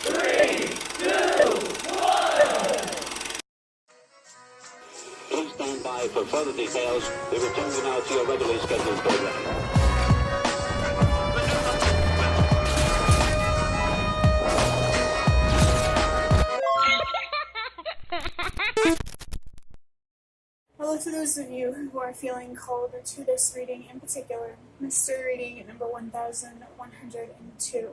3, 2, 1. Please stand by for further details. We return you now to your regularly scheduled program. Hello to those of you who are feeling called to this reading in particular, mystery reading number 1102.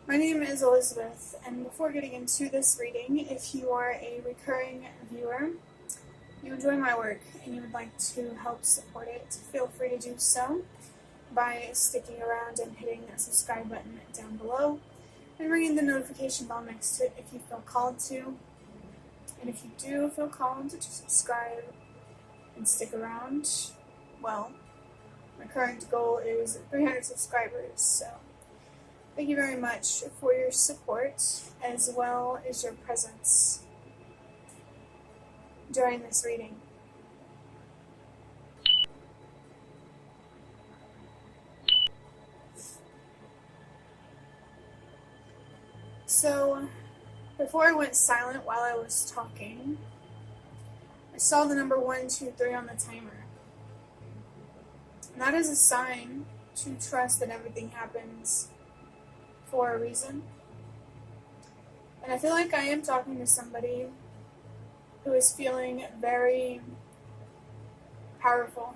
My name is Elizabeth, and before getting into this reading, if you are a recurring viewer, you enjoy my work, and you would like to help support it, feel free to do so by sticking around and hitting that subscribe button down below, and ringing the notification bell next to it if you feel called to. And if you do feel called to subscribe and stick around, well, my current goal is 300 subscribers, so thank you very much for your support as well as your presence during this reading. So, before I went silent while I was talking, I saw the number 1, 2, 3 on the timer. And that is a sign to trust that everything happens for a reason. And I feel like I am talking to somebody who is feeling very powerful.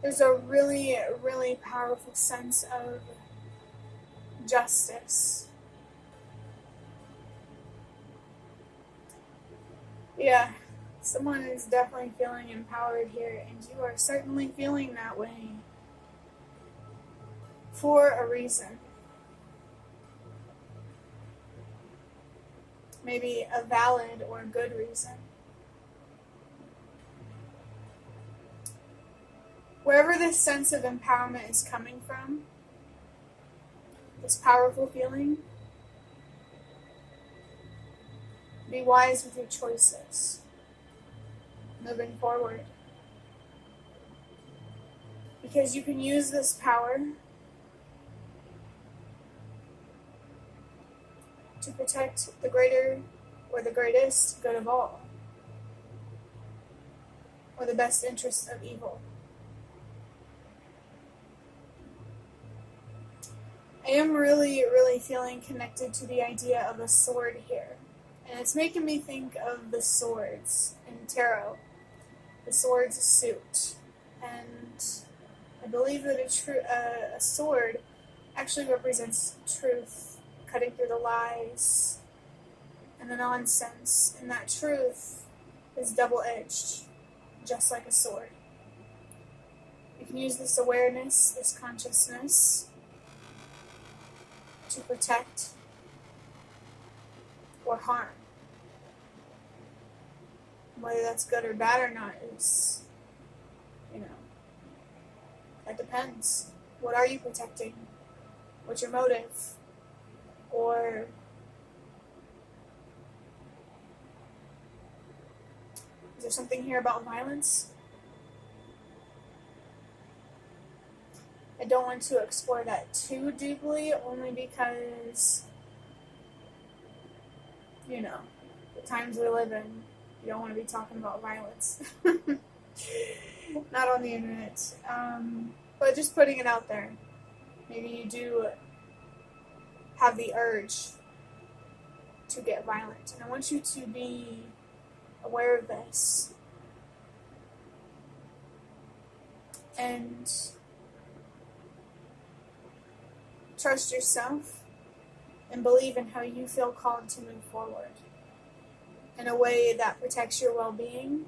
There's a really, really powerful sense of justice. Yeah, someone is definitely feeling empowered here, and you are certainly feeling that way for a reason. Maybe a valid or good reason. Wherever this sense of empowerment is coming from, this powerful feeling, be wise with your choices moving forward. Because you can use this power to protect the greater or the greatest good of all, or the best interests of evil. I am really, really feeling connected to the idea of a sword here. And it's making me think of the swords in tarot. The swords suit. And I believe that a sword actually represents truth, cutting through the lies and the nonsense. And that truth is double-edged, just like a sword. You can use this awareness, this consciousness, to protect or harm. Whether that's good or bad or not is, that depends. What are you protecting? What's your motive? Or is there something here about violence? I don't want to explore that too deeply, only because, the times we live in, you don't want to be talking about violence. Not on the internet. But just putting it out there. Maybe you do have the urge to get violent. And I want you to be aware of this. And trust yourself and believe in how you feel called to move forward in a way that protects your well-being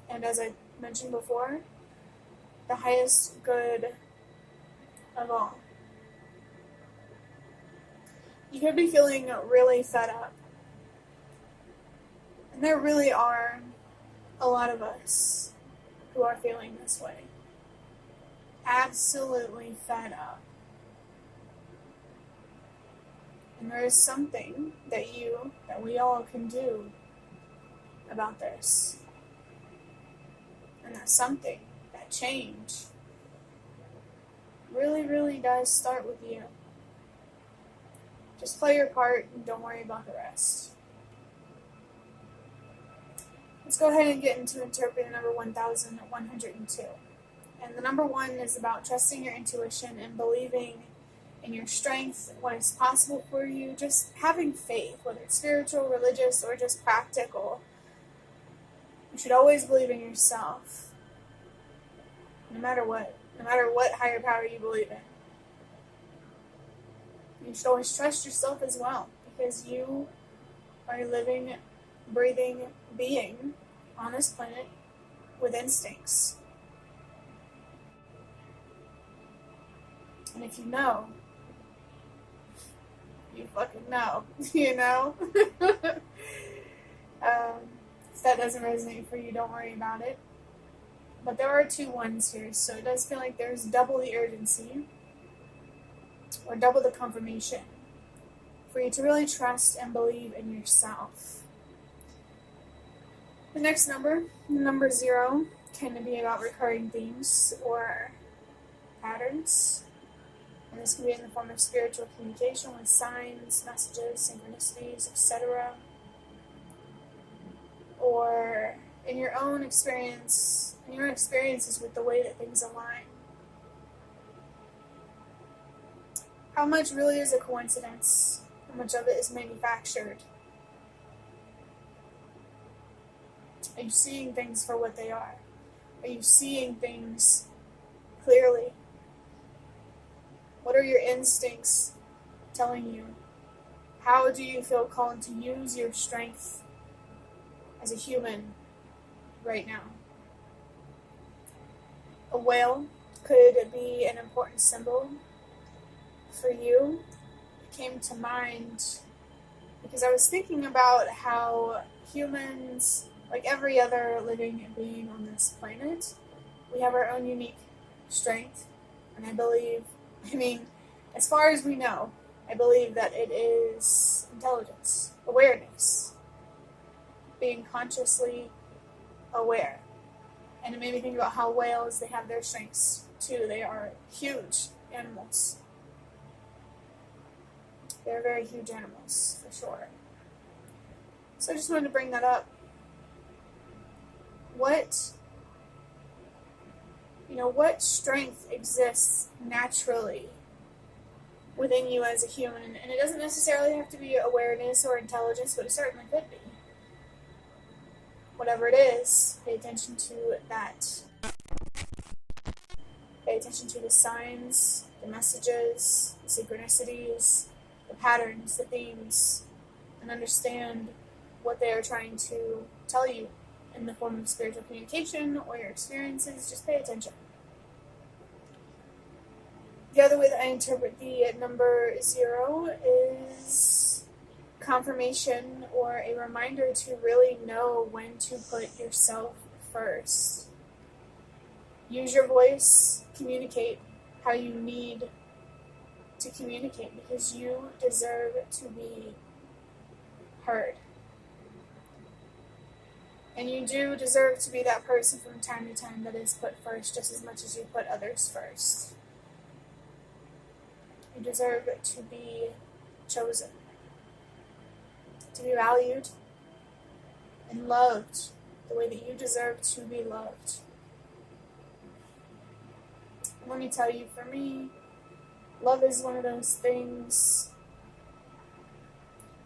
and, as I mentioned before, the highest good of all. You could be feeling really fed up. And there really are a lot of us who are feeling this way. Absolutely fed up. And there is something that we all can do about this. And that something, that change, really, really does start with you. Just play your part and don't worry about the rest. Let's go ahead and get into interpreting number 1102. And the number 1 is about trusting your intuition and believing in your strength, what is possible for you, just having faith, whether it's spiritual, religious, or just practical. You should always believe in yourself, no matter what higher power you believe in. You should always trust yourself as well, because you are a living, breathing being on this planet with instincts. And if you know, you fucking know, you know? If that doesn't resonate for you, don't worry about it. But there are 2 ones here, so it does feel like there's double the urgency, or double the confirmation, for you to really trust and believe in yourself. The next number 0, can be about recurring themes or patterns. And this can be in the form of spiritual communication with signs, messages, synchronicities, etc. Or in your own experiences with the way that things align. How much really is a coincidence? How much of it is manufactured? Are you seeing things for what they are? Are you seeing things clearly? What are your instincts telling you? How do you feel called to use your strength as a human right now? A whale could be an important symbol for you. It came to mind because I was thinking about how humans, like every other living being on this planet, we have our own unique strength. And as far as we know, I believe that it is intelligence, awareness, being consciously aware. And it made me think about how whales, they have their strengths too. They are huge animals. They're very huge animals, for sure. So I just wanted to bring that up. What strength exists naturally within you as a human? And it doesn't necessarily have to be awareness or intelligence, but it certainly could be. Whatever it is, pay attention to that. Pay attention to the signs, the messages, the synchronicities, the patterns, the themes, and understand what they are trying to tell you in the form of spiritual communication or your experiences. Just pay attention. The other way that I interpret the number 0 is confirmation or a reminder to really know when to put yourself first. Use your voice, communicate how you need to communicate, because you deserve to be heard. And you do deserve to be that person from time to time that is put first just as much as you put others first. You deserve to be chosen, to be valued and loved the way that you deserve to be loved. And let me tell you, for me, love is one of those things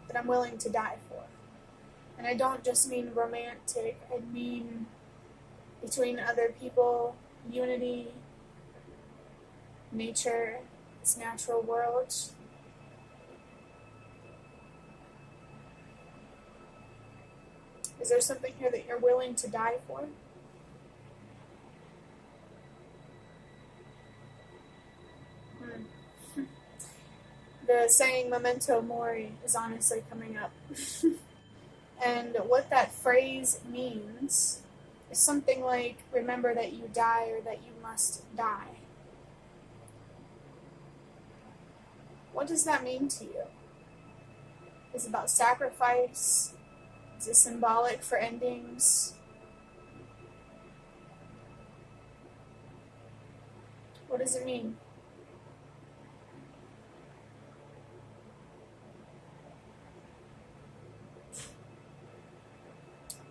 that I'm willing to die for. And I don't just mean romantic, I mean between other people, unity, nature, this natural world. Is there something here that you're willing to die for? The saying memento mori is honestly coming up. And what that phrase means is something like, remember that you die or that you must die. What does that mean to you? Is it about sacrifice? Is it symbolic for endings? What does it mean?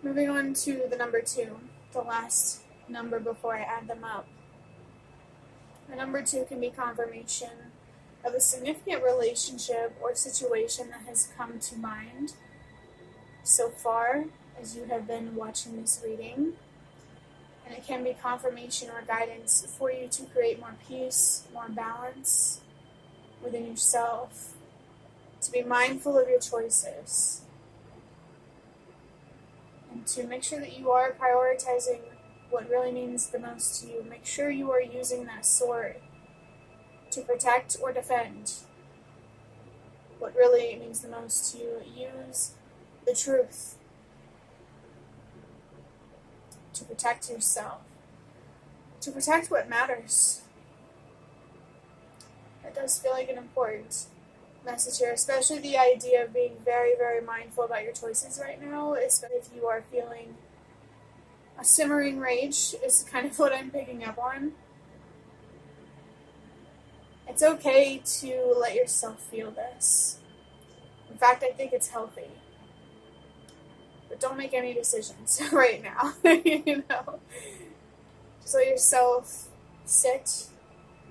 Moving on to the number 2, the last number before I add them up. The number 2 can be confirmation of a significant relationship or situation that has come to mind so far as you have been watching this reading. And it can be confirmation or guidance for you to create more peace, more balance within yourself, to be mindful of your choices, and to make sure that you are prioritizing what really means the most to you. Make sure you are using that sword to protect or defend what really means the most to you. Use the truth to protect yourself, to protect what matters. That does feel like an important message here, especially the idea of being very, very mindful about your choices right now, especially if you are feeling a simmering rage, is kind of what I'm picking up on. It's okay to let yourself feel this. In fact, I think it's healthy. But don't make any decisions right now, you know. Just let yourself sit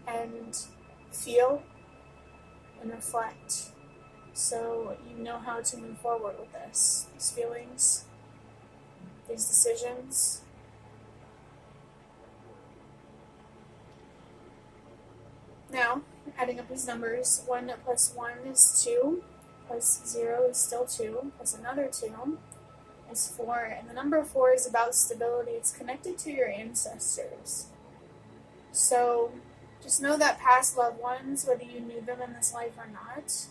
and feel and reflect, so you know how to move forward with these feelings, these decisions. Now, adding up these numbers, 1 plus 1 is 2, plus 0 is still 2, plus another 2 is 4, and the number 4 is about stability. It's connected to your ancestors. So just know that past loved ones, whether you knew them in this life or not,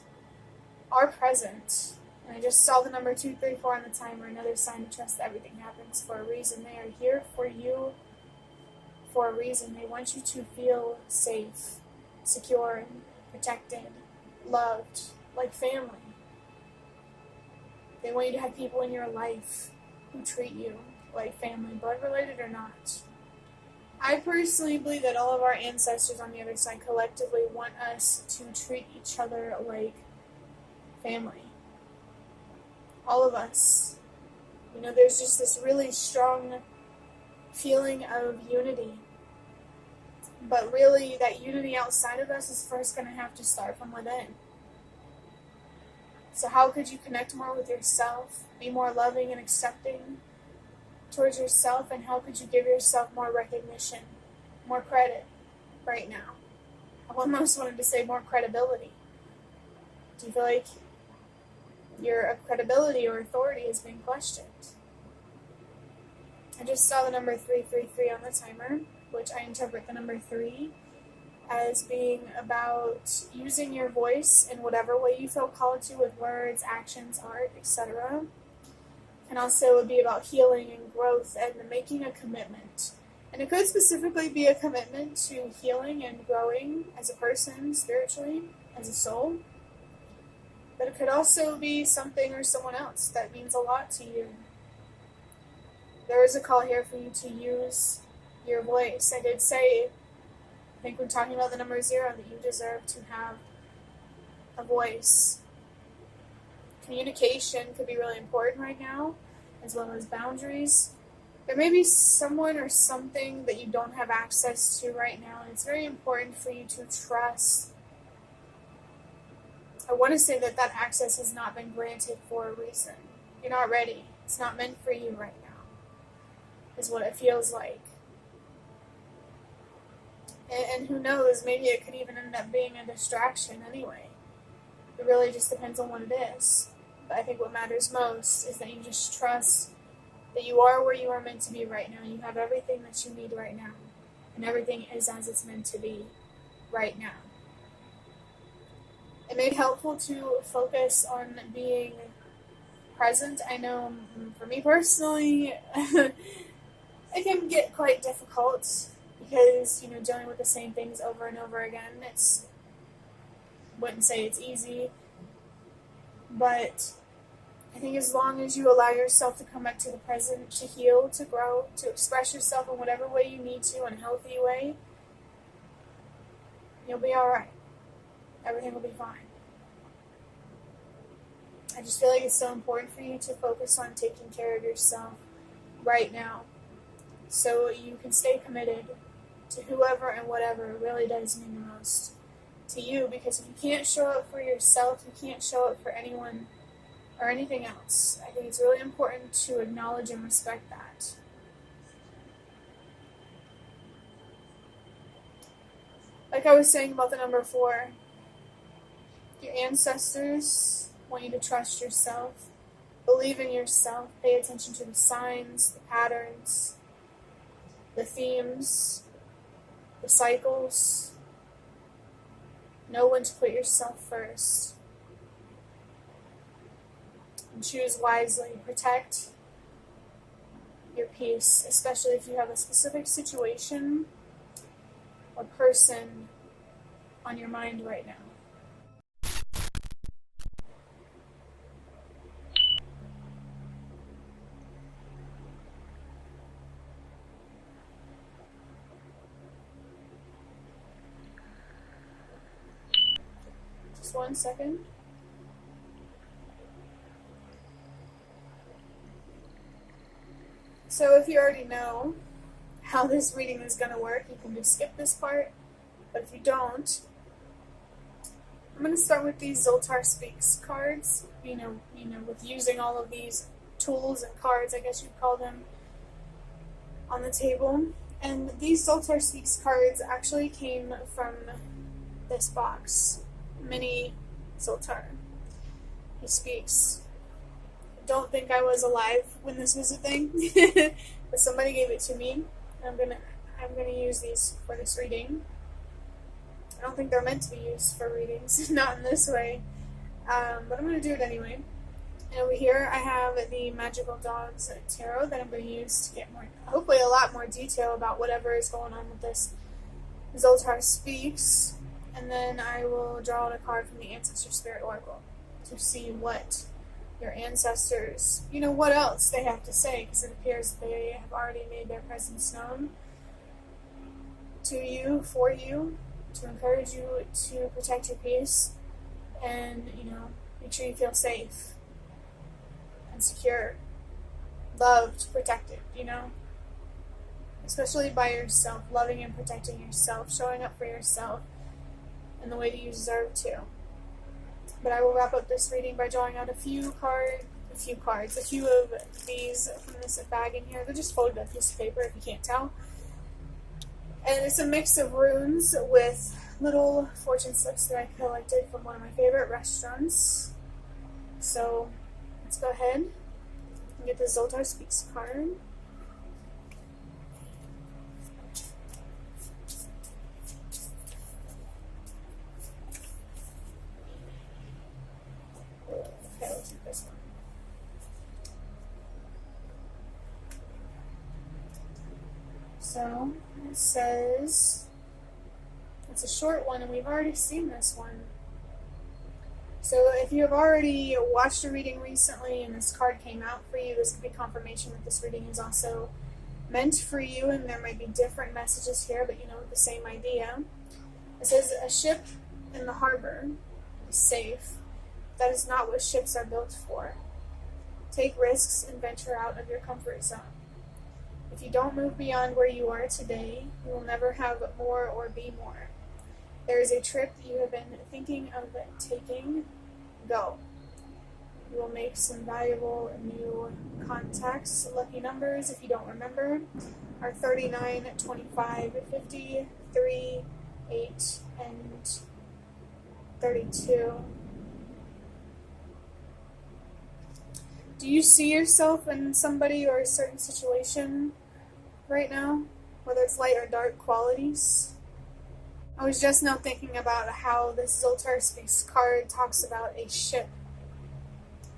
are present. And I just saw the number 2, 3, 4 on the timer, another sign to trust that everything happens for a reason. They are here for you for a reason. They want you to feel safe, secure, protected, loved, like family. They want you to have people in your life who treat you like family, blood related or not. I personally believe that all of our ancestors on the other side collectively want us to treat each other like family. All of us. You know, there's just this really strong feeling of unity. But really, that unity outside of us is first going to have to start from within. So how could you connect more with yourself, be more loving and accepting towards yourself, and how could you give yourself more recognition, more credit right now? I almost wanted to say more credibility. Do you feel like your credibility or authority is being questioned? I just saw the number 333 on the timer, which I interpret the number 3 as being about using your voice in whatever way you feel called to, with words, actions, art, etc. And also it would be about healing and growth and making a commitment. And it could specifically be a commitment to healing and growing as a person, spiritually, as a soul. But it could also be something or someone else that means a lot to you. There is a call here for you to use your voice. I did say, I think we're talking about the number 0, that you deserve to have a voice. Communication could be really important right now, as well as boundaries. There may be someone or something that you don't have access to right now, and it's very important for you to trust. I want to say that that access has not been granted for a reason. You're not ready. It's not meant for you right now, is what it feels like. And who knows, maybe it could even end up being a distraction anyway. It really just depends on what it is. But I think what matters most is that you just trust that you are where you are meant to be right now. You have everything that you need right now. And everything is as it's meant to be right now. It may be helpful to focus on being present. I know for me personally, it can get quite difficult because, dealing with the same things over and over again. Wouldn't say it's easy, but I think as long as you allow yourself to come back to the present, to heal, to grow, to express yourself in whatever way you need to, in a healthy way, you'll be alright. Everything will be fine. I just feel like it's so important for you to focus on taking care of yourself, right now, so you can stay committed to whoever and whatever really does mean the most to you. Because if you can't show up for yourself, you can't show up for anyone or anything else. I think it's really important to acknowledge and respect that. Like I was saying about the number 4, your ancestors want you to trust yourself, believe in yourself, pay attention to the signs, the patterns, the themes, the cycles. Know when to put yourself first. And choose wisely. Protect your peace, especially if you have a specific situation or person on your mind right now. Just 1 second. So if you already know how this reading is going to work, you can just skip this part. But if you don't, I'm going to start with these Zoltar Speaks cards. You know, with using all of these tools and cards, I guess you'd call them, on the table. And these Zoltar Speaks cards actually came from this box. Mini Zoltar. He speaks. Don't think I was alive when this was a thing, but somebody gave it to me. I'm gonna use these for this reading. I don't think they're meant to be used for readings, not in this way, but I'm gonna do it anyway. And over here I have the Magical Dogs Tarot that I'm going to use to get more, hopefully a lot more detail about whatever is going on with this Zoltar Speaks. And then I will draw out a card from the Ancestor Spirit Oracle to see what your ancestors, what else they have to say, because it appears they have already made their presence known to you, for you, to encourage you to protect your peace and, make sure you feel safe and secure, loved, protected, especially by yourself, loving and protecting yourself, showing up for yourself in the way that you deserve to. But I will wrap up this reading by drawing out a few of these from this bag in here. They're just folded up piece of paper if you can't tell. And it's a mix of runes with little fortune slips that I collected from one of my favorite restaurants. So let's go ahead and get the Zoltar Speaks card. Okay, let's do this one. So it says, it's a short one, and we've already seen this one. So if you have already watched a reading recently and this card came out for you, this could be confirmation that this reading is also meant for you, and there might be different messages here, but the same idea. It says, a ship in the harbor is safe. That is not what ships are built for. Take risks and venture out of your comfort zone. If you don't move beyond where you are today, you will never have more or be more. There is a trip you have been thinking of taking. Go. You will make some valuable new contacts. Lucky numbers, if you don't remember, are 39, 25, 50, 3, 8, and 32. Do you see yourself in somebody or a certain situation right now? Whether it's light or dark qualities? I was just now thinking about how this Zoltar Speaks card talks about a ship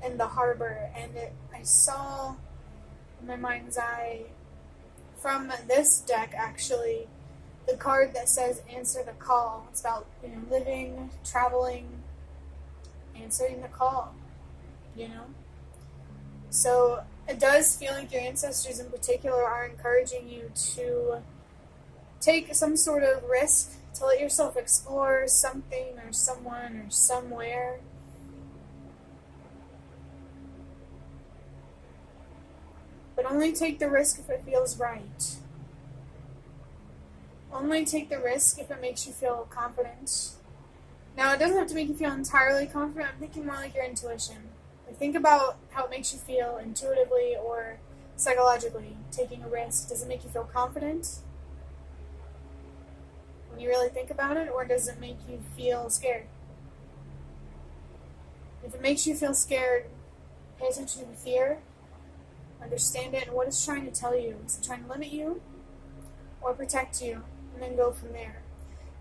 in the harbor, and I saw in my mind's eye from this deck actually the card that says answer the call. It's about living, traveling, answering the call, So it does feel like your ancestors in particular are encouraging you to take some sort of risk, to let yourself explore something or someone or somewhere. But Only take the risk if it feels right. Only take the risk if it makes you feel confident. Now, it doesn't have to make you feel entirely confident. I'm thinking more like your intuition. Like, think about how it makes you feel intuitively or psychologically. Taking a risk, does it make you feel confident when you really think about it, or does it make you feel scared? If it makes you feel scared, pay attention to the fear, understand it, and what it's trying to tell you. Is it trying to limit you or protect you? And then go from there.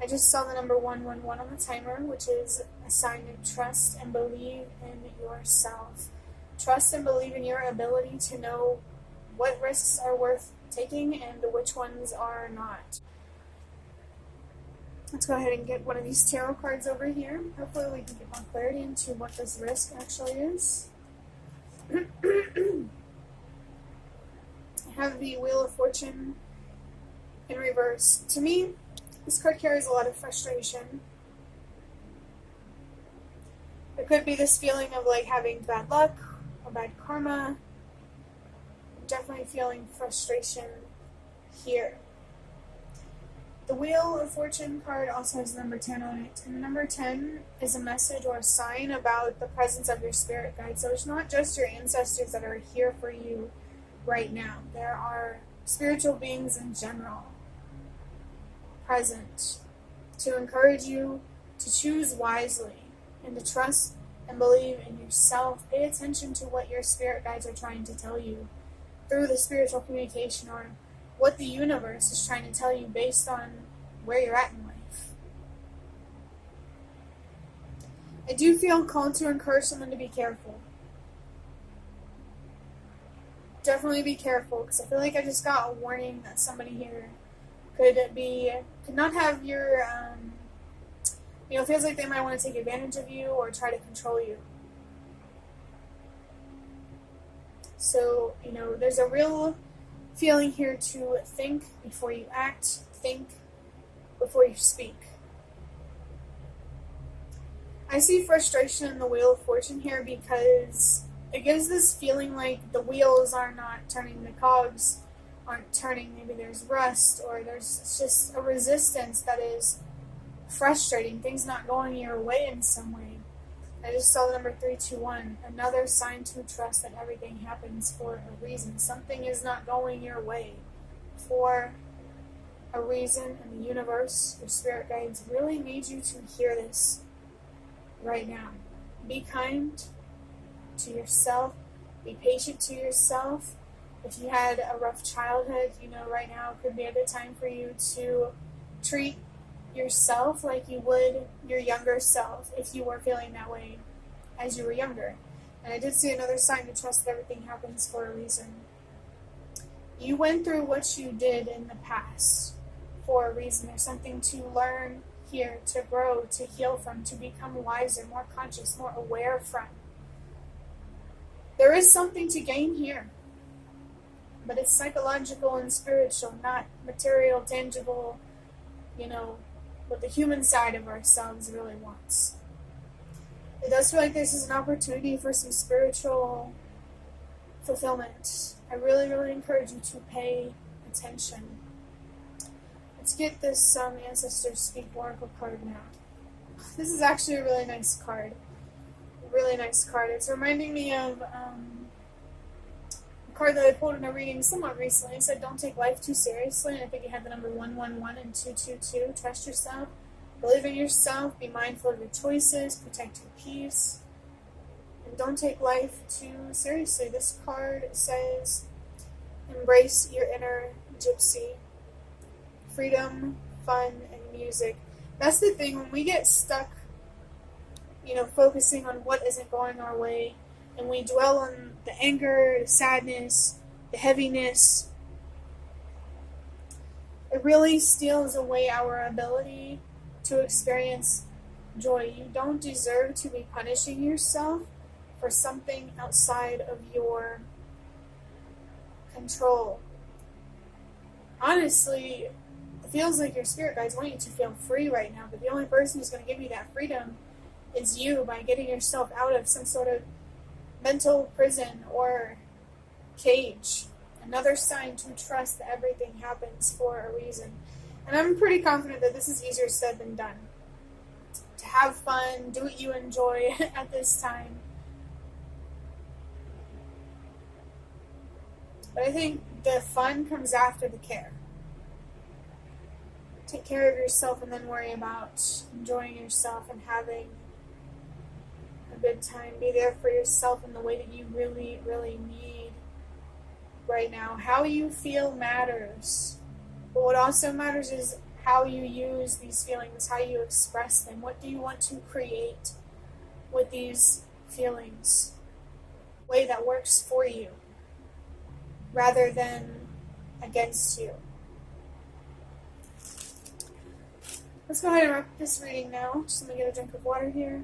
I just saw the number 111 on the timer, which is a sign to trust and believe in yourself. Trust and believe in your ability to know what risks are worth taking and which ones are not. Let's go ahead and get one of these tarot cards over here. Hopefully we can get more clarity into what this risk actually is. I have the Wheel of Fortune in reverse. To me, this card carries a lot of frustration. There could be this feeling of like having bad luck or bad karma. I'm definitely feeling frustration here. The Wheel of Fortune card also has the number 10 on it, and the number 10 is a message or a sign about the presence of your spirit guide. So it's not just your ancestors that are here for you right now. There are spiritual beings in general present to encourage you to choose wisely and to trust and believe in yourself. Pay attention to what your spirit guides are trying to tell you through the spiritual communication, or what the universe is trying to tell you based on where you're at in life. I do feel called to encourage someone to be careful. Definitely be careful, because I feel like I just got a warning that somebody here could not have your, it feels like they might want to take advantage of you or try to control you. So, there's a real feeling here to think before you act, think before you speak. I see frustration in the Wheel of Fortune here because it gives this feeling like the wheels are not turning, the cogs aren't turning. Maybe there's rust, or there's just a resistance that is frustrating, things not going your way in some way. I just saw the number 321, another sign to trust that everything happens for a reason. Something is not going your way for a reason, and the universe, your spirit guides, really need you to hear this right now. Be kind to yourself. Be patient to yourself. If you had a rough childhood, right now could be a good time for you to treat yourself like you would your younger self if you were feeling that way as you were younger. And I did see another sign to trust that everything happens for a reason. You went through what you did in the past for a reason. There's something to learn here, to grow, to heal from, to become wiser, more conscious, more aware from. There is something to gain here, but it's psychological and spiritual, not material, tangible, what the human side of ourselves really wants. It does feel like this is an opportunity for some spiritual fulfillment. I really, really encourage you to pay attention. Let's get this Ancestors Speak Oracle card now. This is actually a really nice card. Really nice card. It's reminding me of a card that I pulled in a reading somewhat recently. It said, don't take life too seriously. And I think it had the number 111 and 222. Trust yourself. Believe in yourself. Be mindful of your choices. Protect your peace. And don't take life too seriously. This card says, embrace your inner gypsy. Freedom, fun, and music. That's the thing. When we get stuck, focusing on what isn't going our way, and we dwell on the anger, the sadness, the heaviness, it really steals away our ability to experience joy. You don't deserve to be punishing yourself for something outside of your control. Honestly, it feels like your spirit guides want you to feel free right now, but the only person who's going to give you that freedom is you, by getting yourself out of some sort of mental prison or cage. Another sign to trust that everything happens for a reason. And I'm pretty confident that this is easier said than done. To have fun, do what you enjoy at this time. But I think the fun comes after the care. Take care of yourself and then worry about enjoying yourself and having a good time. Be there for yourself in the way that you really, really need right now. How you feel matters. But what also matters is how you use these feelings, how you express them. What do you want to create with these feelings? A way that works for you rather than against you. Let's go ahead and wrap this reading now. Just let me get a drink of water here.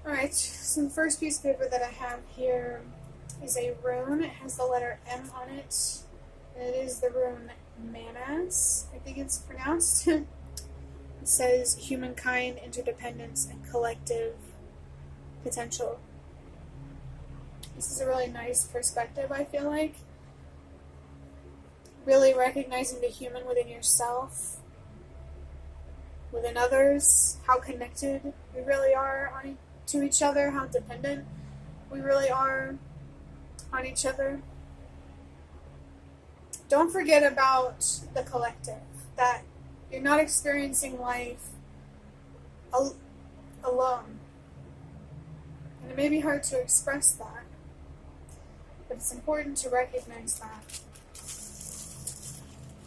Alright, so the first piece of paper that I have here is a rune. It has the letter M on it. And it is the rune Manas, I think it's pronounced. It says humankind, interdependence, and collective potential. This is a really nice perspective, I feel like. Really recognizing the human within yourself, within others, how connected we really are to each other, how dependent we really are on each other. Don't forget about the collective, that you're not experiencing life alone. And it may be hard to express that, but it's important to recognize that.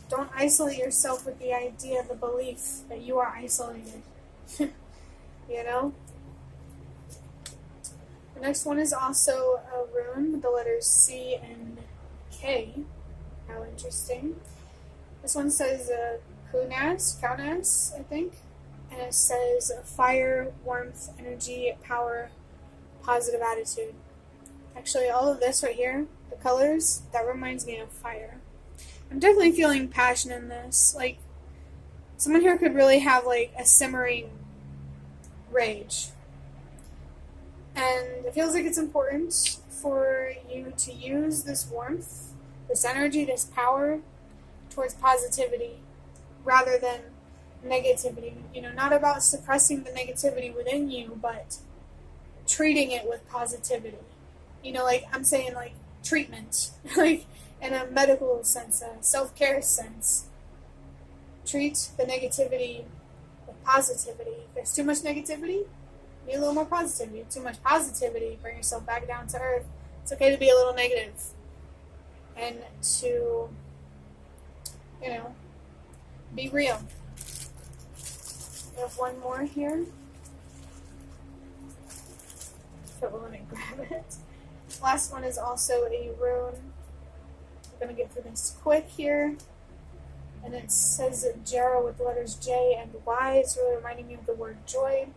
Don't isolate yourself with the idea, the belief that you are isolated. You know? The next one is also a rune with the letters C and K. How interesting. This one says Kaunas, I think. And it says fire, warmth, energy, power, positive attitude. Actually, all of this right here, the colors, that reminds me of fire. I'm definitely feeling passion in this. Like, someone here could really have, like, a simmering rage. And it feels like it's important for you to use this warmth, this energy, this power towards positivity rather than negativity. You know, not about suppressing the negativity within you, but treating it with positivity. You know, like, I'm saying, like, treatment. Like, in a medical sense, a self-care sense. Treat the negativity with positivity. If there's too much negativity, be a little more positivity. Too much positivity, bring yourself back down to earth. It's okay to be a little negative. And to, you know, be real. We have one more here. So let me grab it. Last one is also a rune. We're going to get through this quick here. And it says Jarrow with the letters J and Y. It's really reminding me of the word joy.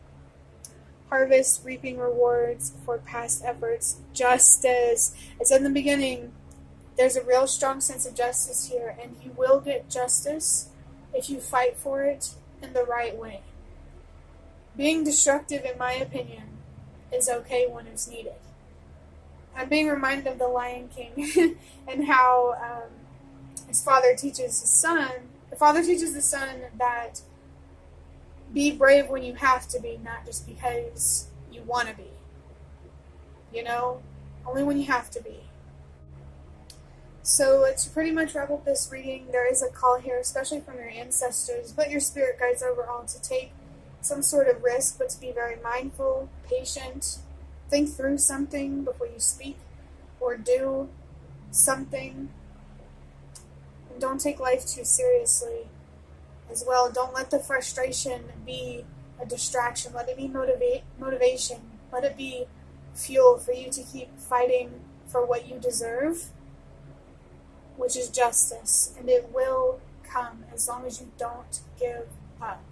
Harvest, reaping rewards for past efforts. Justice. It's in the beginning. There's a real strong sense of justice here. And you will get justice if you fight for it in the right way. Being destructive, in my opinion, is okay when it's needed. I'm being reminded of the Lion King and how his father teaches his son. The father teaches the son that be brave when you have to be, not just because you want to be. You know? Only when you have to be. So to pretty much wrap up this reading, there is a call here, especially from your ancestors, but your spirit guides overall, to take some sort of risk, but to be very mindful, patient, think through something before you speak or do something. And don't take life too seriously as well. Don't let the frustration be a distraction. Let it be motivation. Let it be fuel for you to keep fighting for what you deserve, which is justice. And it will come as long as you don't give up.